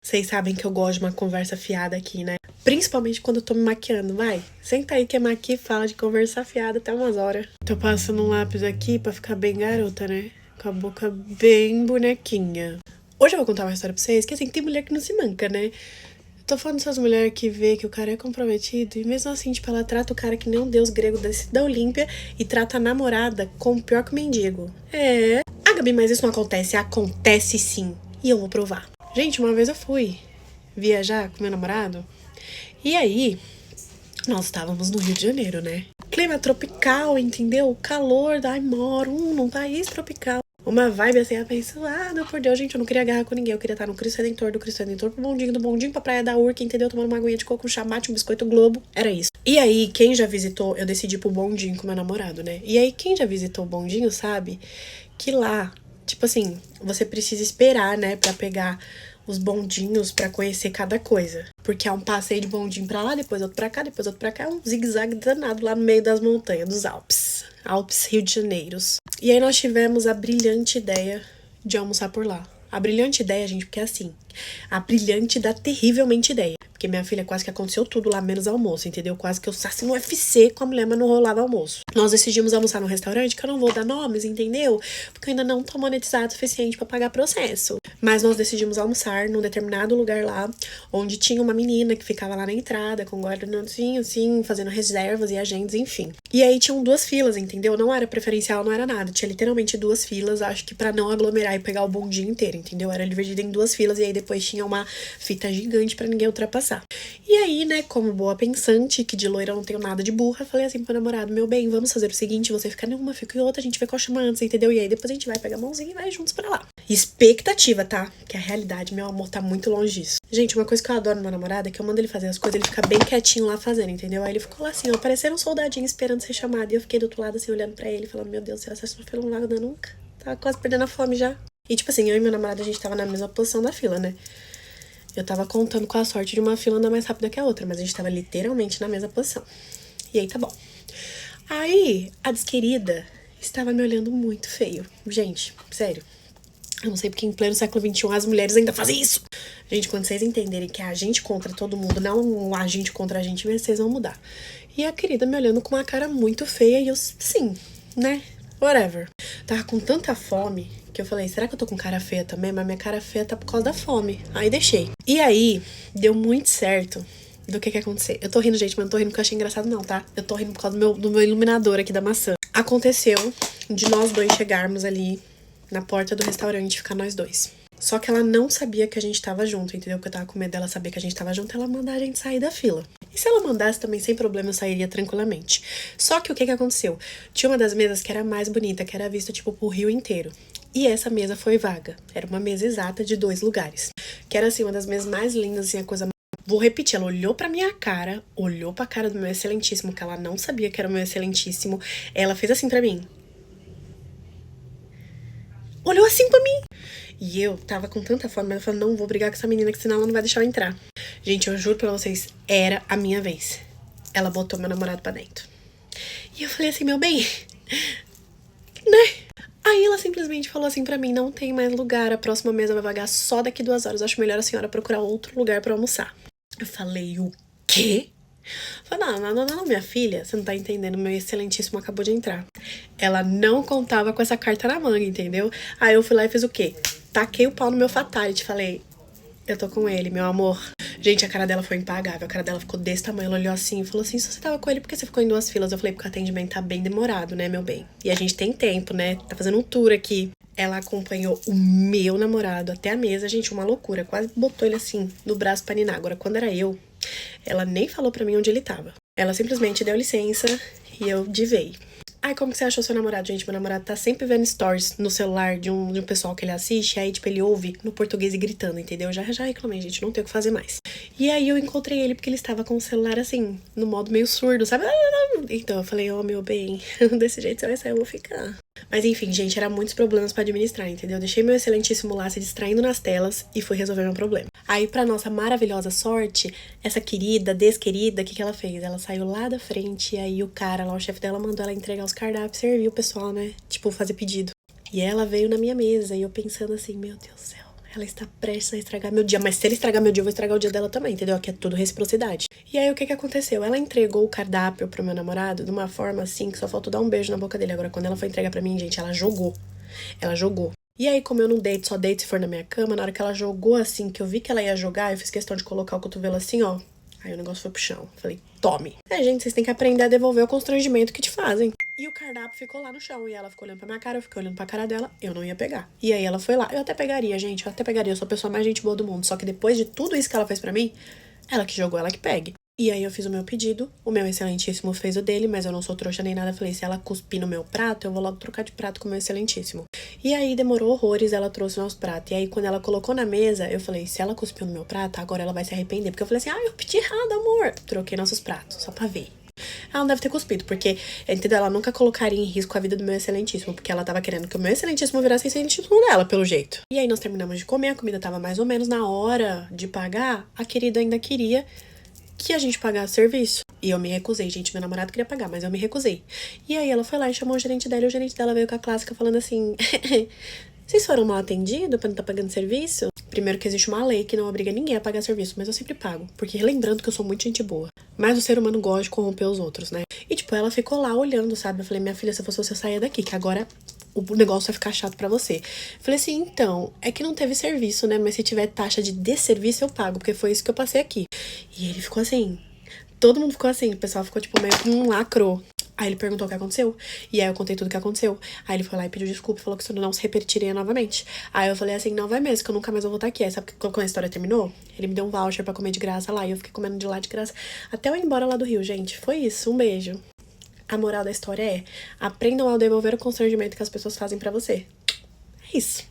Vocês sabem que eu gosto de uma conversa fiada aqui, né? Principalmente quando eu tô me maquiando. Vai, senta aí que é maqui e fala de conversa fiada até umas horas. Tô passando um lápis aqui pra ficar bem garota, né? Com a boca bem bonequinha. Hoje eu vou contar uma história pra vocês que, assim, tem mulher que não se manca, né? Tô falando dessas mulheres que vê que o cara é comprometido e mesmo assim, tipo, ela trata o cara que nem um deus grego da Olímpia e trata a namorada como pior que o mendigo. Ah, Gabi, mas isso não acontece. Acontece sim. E eu vou provar. Gente, uma vez eu fui viajar com meu namorado e aí nós estávamos no Rio de Janeiro, né? Clima tropical, entendeu? Calor, ai, moro num país tropical. Uma vibe assim abençoada, por Deus, gente, eu não queria agarrar com ninguém. Eu queria estar no Cristo Redentor, do Cristo Redentor pro bondinho, do bondinho pra Praia da Urca, entendeu? Tomando uma aguinha de coco, um chamate, um biscoito Globo. Era isso. E aí, quem já visitou, eu decidi ir pro bondinho com meu namorado, né? E aí, quem já visitou o bondinho sabe que lá, tipo assim, você precisa esperar, né, pra pegar os bondinhos pra conhecer cada coisa. Porque é um passeio de bondinho pra lá, depois outro pra cá, depois outro pra cá. É um zigue-zague danado lá no meio das montanhas, dos Alpes. Alpes Rio de Janeiros. E aí nós tivemos a brilhante ideia de almoçar por lá. A brilhante ideia, gente, porque é assim, a brilhante da terrivelmente ideia. Porque minha filha quase que aconteceu tudo lá, menos almoço, entendeu? Quase que eu saí no UFC com a mulher, mas não rolava almoço. Nós decidimos almoçar num restaurante, que eu não vou dar nomes, entendeu? Porque eu ainda não tô monetizado o suficiente pra pagar processo. Mas nós decidimos almoçar num determinado lugar lá, onde tinha uma menina que ficava lá na entrada, com guardanãozinho, assim, fazendo reservas e agendas, enfim. E aí tinham duas filas, entendeu? Não era preferencial, não era nada. Tinha literalmente duas filas, acho que pra não aglomerar e pegar o bondinho inteiro, entendeu? Era dividido em duas filas e aí depois tinha uma fita gigante pra ninguém ultrapassar. E aí, né, como boa pensante, que de loira eu não tenho nada de burra, falei assim pro meu namorado, meu bem, vamos fazer o seguinte, você fica em uma, fica em outra, a gente vê qual chama antes, entendeu? E aí depois a gente vai pegar a mãozinha e vai juntos pra lá. Expectativa, tá? Que a realidade, meu amor, tá muito longe disso. Gente, uma coisa que eu adoro no meu namorado é que eu mando ele fazer as coisas, ele fica bem quietinho lá fazendo, entendeu? Aí ele ficou lá assim, ó, parecendo um soldadinho esperando ser chamado. E eu fiquei do outro lado assim, olhando pra ele, falando, meu Deus do céu, essa fila não vai dar nunca. Tava quase perdendo a fome já. E tipo assim, eu e meu namorado, a gente tava na mesma posição da fila, né? Eu tava contando com a sorte de uma fila andar mais rápida que a outra, mas a gente tava literalmente na mesma posição. E aí tá bom. Aí, a desquerida estava me olhando muito feio. Gente, sério. Eu não sei porque em pleno século XXI as mulheres ainda fazem isso. Gente, quando vocês entenderem que é a gente contra todo mundo, não a gente contra a gente, vocês vão mudar. E a querida me olhando com uma cara muito feia e eu, sim, né? Whatever. Tava com tanta fome que eu falei, será que eu tô com cara feia também? Mas minha cara feia tá por causa da fome. Aí deixei. E aí, deu muito certo do que aconteceu. Eu tô rindo, gente, mas não tô rindo porque eu achei engraçado não, tá? Eu tô rindo por causa do meu iluminador aqui da maçã. Aconteceu de nós dois chegarmos ali na porta do restaurante, ficar nós dois. Só que ela não sabia que a gente tava junto, entendeu? Porque eu tava com medo dela saber que a gente tava junto, ela mandar a gente sair da fila. E se ela mandasse também, sem problema, eu sairia tranquilamente. Só que o que aconteceu? Tinha uma das mesas que era mais bonita, que era vista, tipo, pro Rio inteiro. E essa mesa foi vaga. Era uma mesa exata de 2 lugares. Que era, assim, uma das mesas mais lindas, assim, a coisa... Vou repetir, ela olhou pra minha cara, olhou pra cara do meu excelentíssimo, que ela não sabia que era o meu excelentíssimo. Ela fez assim pra mim. Olhou assim pra mim. E eu tava com tanta fome, mas eu falei, não vou brigar com essa menina, que senão ela não vai deixar eu entrar. Gente, eu juro pra vocês, era a minha vez. Ela botou meu namorado pra dentro. E eu falei assim, meu bem, né? Aí ela simplesmente falou assim pra mim, não tem mais lugar, a próxima mesa vai vagar só daqui 2 horas. Acho melhor a senhora procurar outro lugar pra almoçar. Eu falei, o quê? Eu falei, não, minha filha, você não tá entendendo, meu excelentíssimo acabou de entrar. Ela não contava com essa carta na manga, entendeu? Aí eu fui lá e fiz o quê? Taquei o pau no meu fatality, falei, eu tô com ele, meu amor. Gente, a cara dela foi impagável, a cara dela ficou desse tamanho, ela olhou assim e falou assim, se você tava com ele, por que você ficou em 2 filas? Eu falei, porque o atendimento tá bem demorado, né, meu bem? E a gente tem tempo, né, tá fazendo um tour aqui. Ela acompanhou o meu namorado até a mesa, gente, uma loucura, quase botou ele assim, no braço pra ninar. Agora, quando era eu, ela nem falou pra mim onde ele tava. Ela simplesmente deu licença e eu divei. Ai, como que você achou seu namorado, gente? Meu namorado tá sempre vendo stories no celular de um pessoal que ele assiste. Aí, tipo, ele ouve no português e gritando, entendeu? Já reclamei, gente. Não tenho o que fazer mais. E aí, eu encontrei ele porque ele estava com o celular, assim, no modo meio surdo, sabe? Então, eu falei, ó, meu bem, desse jeito você vai sair, eu vou ficar. Mas, enfim, gente, era muitos problemas pra administrar, entendeu? Deixei meu excelentíssimo lá se distraindo nas telas e fui resolver meu problema. Aí, pra nossa maravilhosa sorte, essa querida, desquerida, o que ela fez? Ela saiu lá da frente e aí o cara lá, o chefe dela, mandou ela entregar os cardápios, servir o pessoal, né? Tipo, fazer pedido. E ela veio na minha mesa e eu pensando assim, meu Deus do céu, ela está prestes a estragar meu dia. Mas se ele estragar meu dia, eu vou estragar o dia dela também, entendeu? Aqui é tudo reciprocidade. E aí, o que aconteceu? Ela entregou o cardápio pro meu namorado de uma forma assim, que só faltou dar um beijo na boca dele. Agora, quando ela foi entregar pra mim, gente, ela jogou. Ela jogou. E aí, como eu não deito, só deito se for na minha cama, na hora que ela jogou assim, que eu vi que ela ia jogar, eu fiz questão de colocar o cotovelo assim, ó. Aí o negócio foi pro chão. Falei, tome. Gente, vocês têm que aprender a devolver o constrangimento que te fazem. E o cardápio ficou lá no chão. E ela ficou olhando pra minha cara, eu fiquei olhando pra cara dela. Eu não ia pegar. E aí ela foi lá. Eu até pegaria, gente. Eu até pegaria. Eu sou a pessoa mais gente boa do mundo. Só que depois de tudo isso que ela fez pra mim, ela que jogou, ela que pegue. E aí eu fiz o meu pedido, o meu excelentíssimo fez o dele, mas eu não sou trouxa nem nada. Falei, se ela cuspir no meu prato, eu vou logo trocar de prato com o meu excelentíssimo. E aí demorou horrores, ela trouxe o nosso prato. E aí quando ela colocou na mesa, eu falei, se ela cuspiu no meu prato, agora ela vai se arrepender. Porque eu falei assim, eu pedi errado, amor. Troquei nossos pratos, só pra ver. Ela não deve ter cuspido, porque, entendeu? Ela nunca colocaria em risco a vida do meu excelentíssimo, porque ela tava querendo que o meu excelentíssimo virasse excelentíssimo dela, pelo jeito. E aí nós terminamos de comer, a comida tava mais ou menos na hora de pagar, a querida ainda queria que a gente pagasse serviço. E eu me recusei, gente. Meu namorado queria pagar, mas eu me recusei. E aí ela foi lá e chamou o gerente dela, e o gerente dela veio com a clássica falando assim: vocês foram mal atendidos pra não estar pagando serviço? Primeiro que existe uma lei que não obriga ninguém a pagar serviço, mas eu sempre pago. Porque lembrando que eu sou muito gente boa. Mas o ser humano gosta de corromper os outros, né? E tipo, ela ficou lá olhando, sabe? Eu falei, minha filha, se eu fosse você, eu saia daqui, que agora o negócio vai ficar chato pra você. Falei assim, então, é que não teve serviço, né? Mas se tiver taxa de desserviço, eu pago, porque foi isso que eu passei aqui. E ele ficou assim, todo mundo ficou assim, o pessoal ficou tipo meio que um lacro. Aí ele perguntou o que aconteceu. E aí eu contei tudo o que aconteceu. Aí ele foi lá e pediu desculpa e falou que isso não se repetiria novamente. Aí eu falei assim, não vai mesmo, que eu nunca mais vou voltar aqui. Aí sabe quando a história terminou? Ele me deu um voucher pra comer de graça lá. E eu fiquei comendo de lá de graça até eu ir embora lá do Rio, gente. Foi isso, um beijo. A moral da história é, aprendam a devolver o constrangimento que as pessoas fazem pra você. É isso.